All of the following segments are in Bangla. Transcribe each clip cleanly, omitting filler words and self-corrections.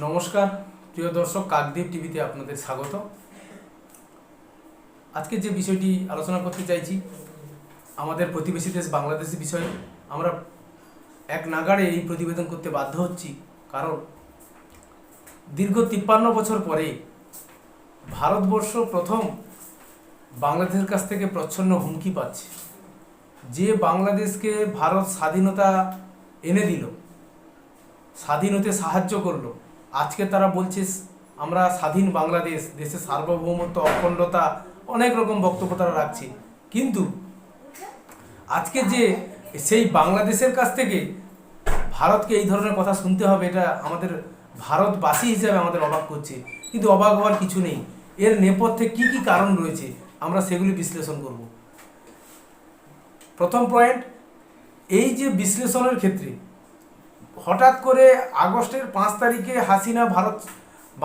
নমস্কার প্রিয় দর্শক, কাকদ্বীপ টিভিতে আপনাদের স্বাগত। আজকে যে বিষয়টি আলোচনা করতে চাইছি আমাদের প্রতিবেশী দেশ বাংলাদেশের বিষয়ে। আমরা এক নাগাড়ে এই প্রতিবেদন করতে বাধ্য হচ্ছি, কারণ দীর্ঘ 53 বছর পরে ভারতবর্ষ প্রথম বাংলাদেশের কাছ থেকে প্রচ্ছন্ন হুমকি পাচ্ছে। যে বাংলাদেশকে ভারত স্বাধীনতা এনে দিল, স্বাধীন হতে সাহায্য করলো, আজকে তারা বলছে আমরা স্বাধীন বাংলাদেশ, দেশের সার্বভৌমত্ব, অখণ্ডতা, অনেক রকম বক্তব্য তারা রাখছে। কিন্তু আজকে যে সেই বাংলাদেশের কাছ থেকে ভারতকে এই ধরনের কথা শুনতে হবে, এটা আমাদের ভারতবাসী হিসেবে আমাদের অবাক করছে। কিন্তু অবাক হওয়ার কিছু নেই। এর নেপথ্যে কি কি কারণ রয়েছে আমরা সেগুলি বিশ্লেষণ করব। প্রথম পয়েন্ট, এই যে বিশ্লেষণের ক্ষেত্রে হঠাৎ করে আগস্টের 5 তারিখে হাসিনা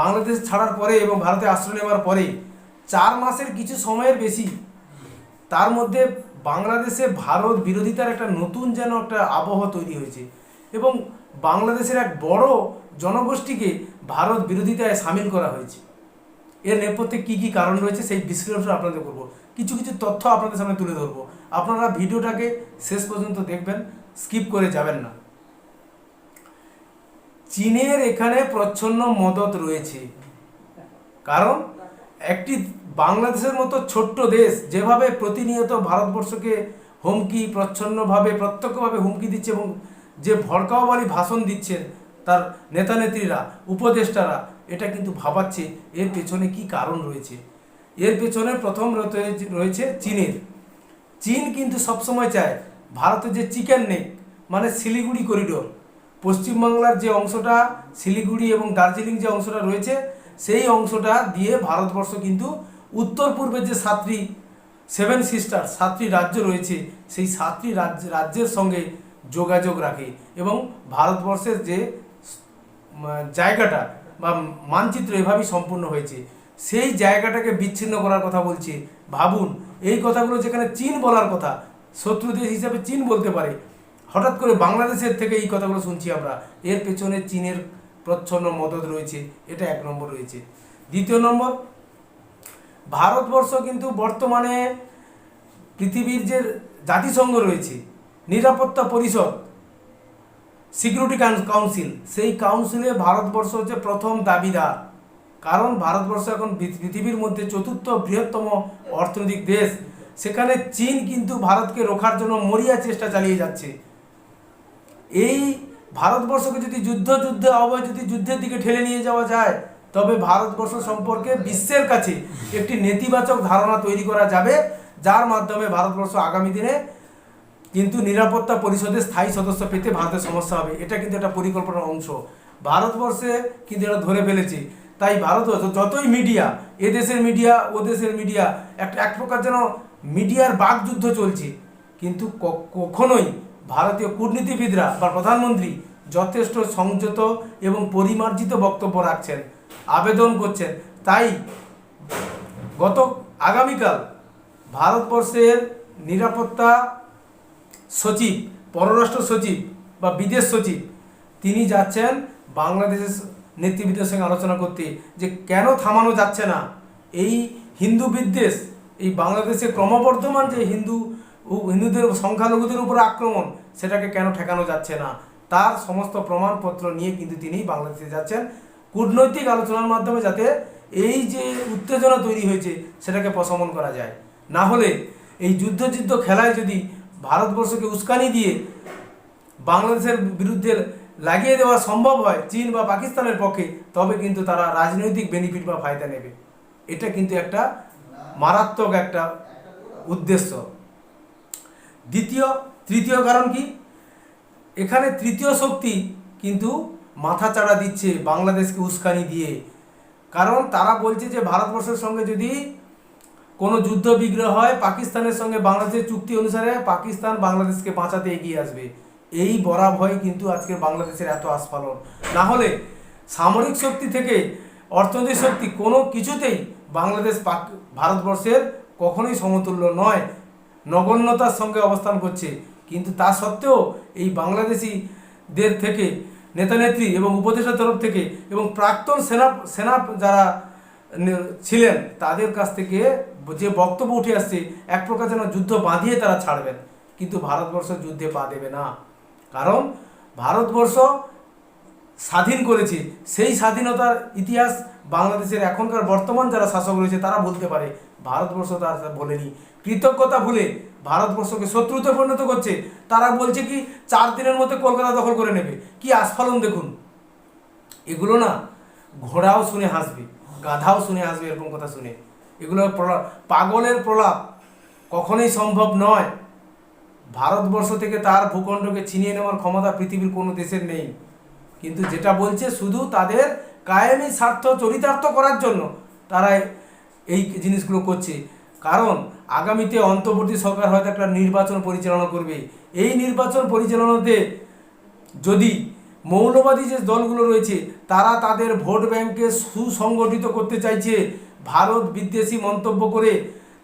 বাংলাদেশ ছাড়ার পরে এবং ভারতে আশ্রয় নেওয়ার পরে 4 মাসের কিছু সময়ের বেশি, তার মধ্যে বাংলাদেশে ভারত বিরোধিতার একটা নতুন যেন একটা আবহ তৈরি হয়েছে এবং বাংলাদেশের এক বড় জনগোষ্ঠীকে ভারত বিরোধিতায় সামিল করা হয়েছে। এর নেপথ্যে কী কী কারণ রয়েছে সেই বিশ্লেষণ আপনাদের করব, কিছু কিছু তথ্য আপনাদের সামনে তুলে ধরবো। আপনারা ভিডিওটাকে শেষ পর্যন্ত দেখবেন, স্কিপ করে যাবেন না। চীনের এখানে প্রচ্ছন্ন মদত রয়েছে, কারণ একটি বাংলাদেশের মতো ছোট্ট দেশ যেভাবে প্রতিনিয়ত ভারতবর্ষকে হুমকি, প্রচ্ছন্নভাবে প্রত্যক্ষভাবে হুমকি দিচ্ছে এবং যে ভড়কাওয়ালি ভাষণ দিচ্ছেন তার নেতা নেত্রীরা, উপদেষ্টারা, এটা কিন্তু ভাবাচ্ছে এর পেছনে কি কারণ রয়েছে। এর পেছনে প্রথম রয়েছে চীন কিন্তু সবসময় চায় ভারতের যে চিকেন নেক মানে শিলিগুড়ি করিডোর, পশ্চিমবাংলার যে অংশটা শিলিগুড়ি এবং দার্জিলিং যে অংশটা রয়েছে, সেই অংশটা দিয়ে ভারতবর্ষ কিন্তু উত্তর পূর্বের যে 7 সিস্টার 7টি রাজ্য রয়েছে, সেই 7টি রাজ্যের সঙ্গে যোগাযোগ রাখে এবং ভারতবর্ষের যে জায়গাটা বা মানচিত্র এভাবেই সম্পূর্ণ হয়েছে, সেই জায়গাটাকে বিচ্ছিন্ন করার কথা বলছে। ভাবুন, এই কথাগুলো যেখানে চীন বলার কথা, শত্রু দেশ হিসাবে চীন বলতে পারে, হঠাৎ করে বাংলাদেশের থেকে এই কথাগুলো শুনছি আমরা। এর পেছনে চীনের প্রচ্ছন্ন মদত রয়েছে, এটা 1 নম্বর রয়েছে। দ্বিতীয় নম্বর, ভারতবর্ষ কিন্তু বর্তমানে পৃথিবীর যে জাতিসংঘ রয়েছে, নিরাপত্তা পরিষদ, সিকিউরিটি কাউন্সিল, সেই কাউন্সিলে ভারতবর্ষ হচ্ছে প্রথম দাবিদার। কারণ ভারতবর্ষ এখন পৃথিবীর মধ্যে 4র্থ বৃহত্তম অর্থনৈতিক দেশ। সেখানে চীন কিন্তু ভারতকে রোখার জন্য মরিয়া চেষ্টা চালিয়ে যাচ্ছে। এই ভারতবর্ষকে যদি যুদ্ধের দিকে ঠেলে নিয়ে যাওয়া যায়, তবে ভারতবর্ষ সম্পর্কে বিশ্বের কাছে একটি নেতিবাচক ধারণা তৈরি করা যাবে, যার মাধ্যমে ভারতবর্ষ আগামী দিনে কিন্তু নিরাপত্তা পরিষদের স্থায়ী সদস্য পেতে ভারতের সমস্যা হবে। এটা কিন্তু একটা পরিকল্পনার অংশ। ভারতবর্ষে কিন্তু এটা ধরে ফেলেছে। তাই ভারতবর্ষ যতই মিডিয়া, এ দেশের মিডিয়া ও দেশের মিডিয়া, এক প্রকার যেন মিডিয়ার বাকযুদ্ধ চলছে, কিন্তু কখনোই ভারতীয় কূটনীতিবিদরা বা প্রধানমন্ত্রী যথেষ্ট সংযত এবং পরিমার্জিত বক্তব্য রাখছেন, আবেদন করছেন। তাই আগামীকাল ভারতবর্ষের নিরাপত্তা সচিব, পররাষ্ট্র সচিব বা বিদেশ সচিব, তিনি যাচ্ছেন বাংলাদেশের নেতৃবৃন্দের সঙ্গে আলোচনা করতে, যে কেন থামানো যাচ্ছে না এই হিন্দু বিদ্বেষ, এই বাংলাদেশে ক্রমবর্ধমান যে হিন্দুদের সংখ্যালঘুদের উপর আক্রমণ, সেটাকে কেন ঠেকানো যাচ্ছে না, তার সমস্ত প্রমাণপত্র নিয়ে কিন্তু তিনি বাংলাদেশে যাচ্ছেন কূটনৈতিক আলোচনার মাধ্যমে, যাতে এই যে উত্তেজনা তৈরি হয়েছে সেটাকে প্রশমন করা যায়। না হলে এই যুদ্ধ খেলায় যদি ভারতবর্ষকে উস্কানি দিয়ে বাংলাদেশের বিরুদ্ধে লাগিয়ে দেওয়া সম্ভব হয় চীন বা পাকিস্তানের পক্ষে, তবে কিন্তু তারা রাজনৈতিক বেনিফিট বা ফায়দা নেবে। এটা কিন্তু একটা মারাত্মক একটা উদ্দেশ্য। তৃতীয় কারণ কি, এখানে তৃতীয় শক্তি কিন্তু মাথাচাড়া দিচ্ছে বাংলাদেশকে উস্কানি দিয়ে। কারণ তারা বলছে যে ভারতবর্ষের সঙ্গে যদি কোনো যুদ্ধ বিগ্রহ হয়, পাকিস্তানের সঙ্গে বাংলাদেশের চুক্তি অনুসারে পাকিস্তান বাংলাদেশকে বাঁচাতে এগিয়ে আসবে। এই বরাভয় কিন্তু আজকের বাংলাদেশের এত আস্ফালন। না হলে সামরিক শক্তি থেকে অর্থনৈতিক শক্তি কোনো কিছুতেই বাংলাদেশ ভারতবর্ষের কখনোই সমতুল্য নয়, নগণ্যতার সঙ্গে অবস্থান করছে। কিন্তু তা সত্ত্বেও এই বাংলাদেশিদের থেকে নেতা-নেত্রী এবং উপদেষ্টার তরফ থেকে এবং প্রাক্তন সেনা যারা ছিলেন তাদের কাছ থেকে যে বক্তব্য উঠে আসছে, এক প্রকার যেন যুদ্ধ বাঁধিয়ে তারা ছাড়বেন, কিন্তু ভারতবর্ষ যুদ্ধে পা দেবে না। কারণ ভারতবর্ষ স্বাধীন করেছে, সেই স্বাধীনতার ইতিহাস বাংলাদেশের এখনকার বর্তমান যারা শাসক রয়েছে তারা বলতে পারে, ভারতবর্ষ তার বলেনি। কৃতজ্ঞতা ভুলে ভারতবর্ষকে শত্রুতে পরিণত করছে। তারা বলছে কি 4 দিনের মধ্যে কলকাতা দখল করে নেবে। কি আস্ফালন দেখুন! এগুলো না ঘোড়াও শুনে হাসবে, গাধাও শুনে হাসবে, এরকম কথা শুনে। এগুলো পাগলের প্রলাপ, কখনোই সম্ভব নয়। ভারতবর্ষ থেকে তার ভূখণ্ডকে ছিনিয়ে নেওয়ার ক্ষমতা পৃথিবীর কোনো দেশের নেই। কিন্তু যেটা বলছে শুধু তাদের কায়েমি স্বার্থ চরিতার্থ করার জন্য তারা এই জিনিসগুলো করছে। কারণ আগামীতে অন্তর্বর্তী সরকার হয়তো একটা নির্বাচন পরিচালনা করবে। এই নির্বাচন পরিচালনাতে যদি মৌলবাদী যে দলগুলো রয়েছে তারা তাদের ভোট ব্যাংককে সুসংগঠিত করতে চাইছে, ভারত বিদ্বেষী মন্তব্য করে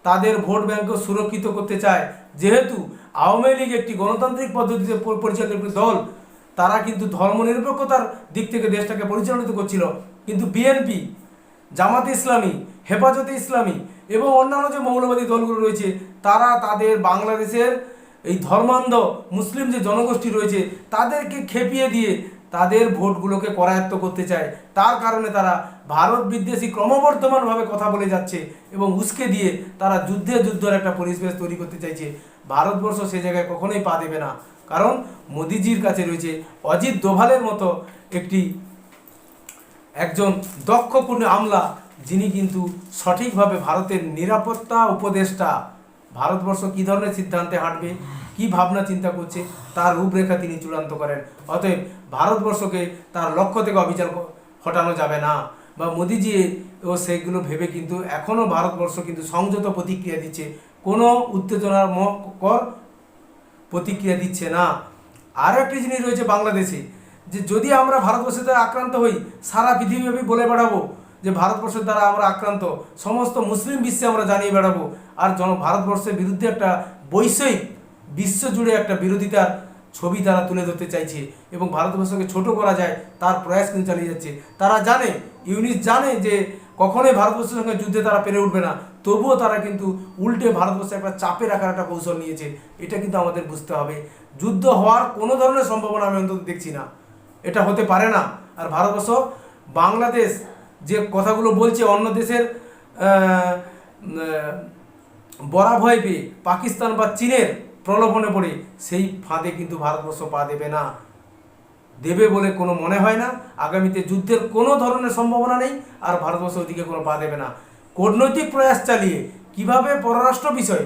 তাদের ভোট ব্যাংককে সুরক্ষিত করতে চায়। যেহেতু আওয়ামী লীগ একটি গণতান্ত্রিক পদ্ধতিতে পরিচালিত একটি দল, তারা কিন্তু ধর্মনিরপেক্ষতার দিক থেকে দেশটাকে পরিচালিত করছিল, কিন্তু বিএনপি, জামাতে ইসলামী, হেফাজতে ইসলামী এবং অন্যান্য যে মৌলবাদী দলগুলো রয়েছে তারা তাদের বাংলাদেশের এই ধর্মান্ধ মুসলিম যে জনগোষ্ঠী রয়েছে তাদেরকে খেপিয়ে দিয়ে তাদের ভোটগুলোকে করায়ত্ত করতে চায়। তার কারণে তারা ভারত বিদ্বেষী ক্রমবর্ধমানভাবে কথা বলে যাচ্ছে এবং উস্কে দিয়ে তারা যুদ্ধের একটা পরিবেশ তৈরি করতে চাইছে। ভারতবর্ষ সে জায়গায় কখনোই পা দেবে না। কারণ মোদিজির কাছে রয়েছে অজিত দোভালের মতো একজন দক্ষপূর্ণ আমলা, যিনি কিন্তু সঠিকভাবে ভারতের নিরাপত্তা উপদেষ্টা। ভারতবর্ষ কী ধরনের সিদ্ধান্তে হাঁটবে, কি ভাবনা চিন্তা করছে তার রূপরেখা তিনি চূড়ান্ত করেন। অতএব ভারতবর্ষকে তার লক্ষ্য থেকে অবিচল হটানো যাবে না। বা মোদিজি ও সেগুলো ভেবে কিন্তু এখনও ভারতবর্ষ কিন্তু সংযত প্রতিক্রিয়া দিচ্ছে, কোনো উত্তেজনার কর প্রতিক্রিয়া দিচ্ছে না। আরও একটি জিনিস রয়েছে বাংলাদেশে, যে যদি আমরা ভারতবর্ষের দ্বারা আক্রান্ত হই, সারা পৃথিবীব্যাপী বলে বেড়াবো যে ভারতবর্ষের দ্বারা আমরা আক্রান্ত, সমস্ত মুসলিম বিশ্বে আমরা জানিয়ে বেড়াবো। আর ভারতবর্ষের বিরুদ্ধে একটা বৈশ্বিক বিশ্বজুড়ে একটা বিরোধিতার ছবি তারা তুলে ধরতে চাইছে এবং ভারতবর্ষকে ছোট করা যায় তার প্রয়াস কিন্তু চালিয়ে যাচ্ছে। তারা জানে, ইউনিস জানে যে কখনোই ভারতবর্ষের সঙ্গে যুদ্ধে তারা পেরে উঠবে না, তবুও তারা কিন্তু উল্টে ভারতবর্ষে একটা চাপে রাখার একটা কৌশল নিয়েছে। এটা কিন্তু আমাদের বুঝতে হবে। যুদ্ধ হওয়ার কোনো ধরনের সম্ভাবনা আমি অন্তত দেখছি না, এটা হতে পারে না। আর ভারতবর্ষ বাংলাদেশ যে কথাগুলো বলছে অন্য দেশের বড়া ভয় পেয়ে পাকিস্তান বা চীনের প্রলোভনে পড়ে, সেই ফাঁদে কিন্তু ভারতবর্ষ পা দেবে না, দেবে বলে কোনো মনে হয় না। আগামীতে যুদ্ধের কোনো ধরনের সম্ভাবনা নেই, আর ভারতবর্ষ ওইদিকে কোনো পা দেবে না। কূটনৈতিক প্রয়াস চালিয়ে কিভাবে পররাষ্ট্র বিষয়ে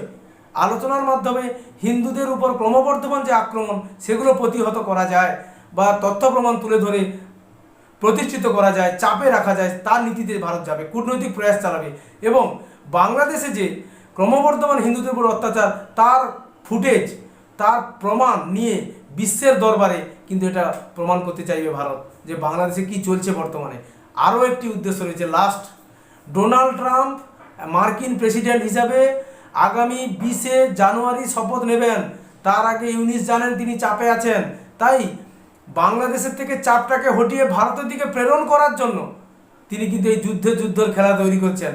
আলোচনার মাধ্যমে হিন্দুদের উপর ক্রমবর্ধমান যে আক্রমণ সেগুলো প্রতিহত করা যায় বা তথ্য প্রমাণ তুলে ধরে প্রতিষ্ঠিত করা যায়, চাপে রাখা যায়, তার নীতিতে ভারত যাবে, কূটনৈতিক প্রয়াস চালাবে। এবং বাংলাদেশে যে ক্রমবর্ধমান হিন্দুদের উপর অত্যাচার তার ফুটেজ, তার প্রমাণ নিয়ে বিশ্বের দরবারে কিন্তু এটা প্রমাণ করতে চাইবে ভারত যে বাংলাদেশে কি চলছে বর্তমানে। আরও একটি উদ্দেশ্য রয়েছে, লাস্ট, ডোনাল্ড ট্রাম্প মার্কিন প্রেসিডেন্ট হিসাবে আগামী 20শে জানুয়ারি শপথ নেবেন। তার আগে ইউনিস জানেন তিনি চাপে আছেন, তাই বাংলাদেশের থেকে চাপটাকে হটিয়ে ভারতের দিকে প্রেরণ করার জন্য তিনি কিন্তু এই যুদ্ধের খেলা তৈরি করছেন।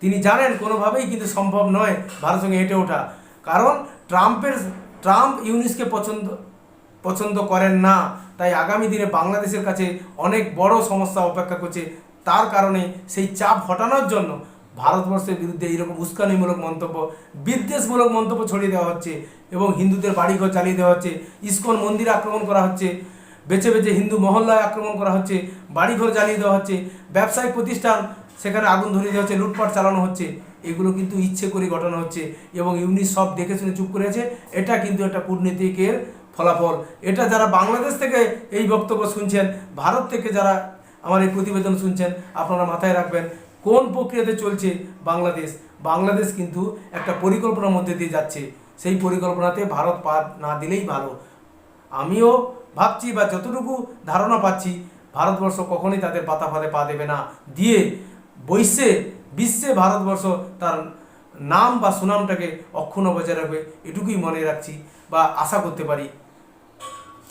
তিনি জানেন কোনোভাবেই কিন্তু সম্ভব নয় ভারতের সঙ্গে হেঁটে ওঠা, কারণ ট্রাম্প ইউনিসকে পছন্দ করেন না। তাই আগামী দিনে বাংলাদেশের কাছে অনেক বড় সমস্যা অপেক্ষা করছে। তার কারণে সেই চাপ হটানোর জন্য ভারতবর্ষের বিরুদ্ধে এইরকম উস্কানিমূলক মন্তব্য, বিদ্বেষমূলক মন্তব্য ছড়িয়ে দেওয়া হচ্ছে এবং হিন্দুদের বাড়িঘর চালিয়ে দেওয়া হচ্ছে, ইস্কন মন্দিরে আক্রমণ করা হচ্ছে, বেছে বেছে হিন্দু মহল্লায় আক্রমণ করা হচ্ছে, বাড়িঘর জ্বালিয়ে দেওয়া হচ্ছে, ব্যবসায়িক প্রতিষ্ঠান সেখানে আগুন ধরিয়ে দেওয়া হচ্ছে, লুটপাট চালানো হচ্ছে। এগুলো কিন্তু ইচ্ছে করে ঘটানো হচ্ছে এবং ইউনিস সব দেখে শুনে চুপ করে আছে। এটা কিন্তু একটা কূটনীতিকের ফলাফল। এটা যারা বাংলাদেশ থেকে এই বক্তব্য শুনছেন, ভারত থেকে যারা আমার এই প্রতিবেদন শুনছেন, আপনারা মাথায় রাখবেন কোন প্রক্রিয়াতে চলছে বাংলাদেশ কিন্তু একটা পরিকল্পনার মধ্যে দিয়ে যাচ্ছে। সেই পরিকল্পনাতে ভারত পা না দিলেই ভালো। আমিও ভাবছি বা যতটুকু ধারণা পাচ্ছি, ভারতবর্ষ কখনোই তাদের পাতা ফাঁদে পা দেবে না, দিয়ে বিশ্বে ভারতবর্ষ তার নাম বা সুনামটাকে অক্ষুণ্ণ বজায় রাখবে, এটুকুই মনে রাখছি বা আশা করতে পারি।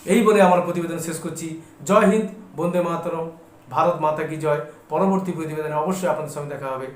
এই বলে আমার প্রতিবেদন শেষ করছি। জয় হিন্দ, বন্দে মাতরম, ভারত মাতা কি জয়। পরবর্তী প্রতিবেদনে অবশ্যই আপনাদের সঙ্গে দেখা হবে।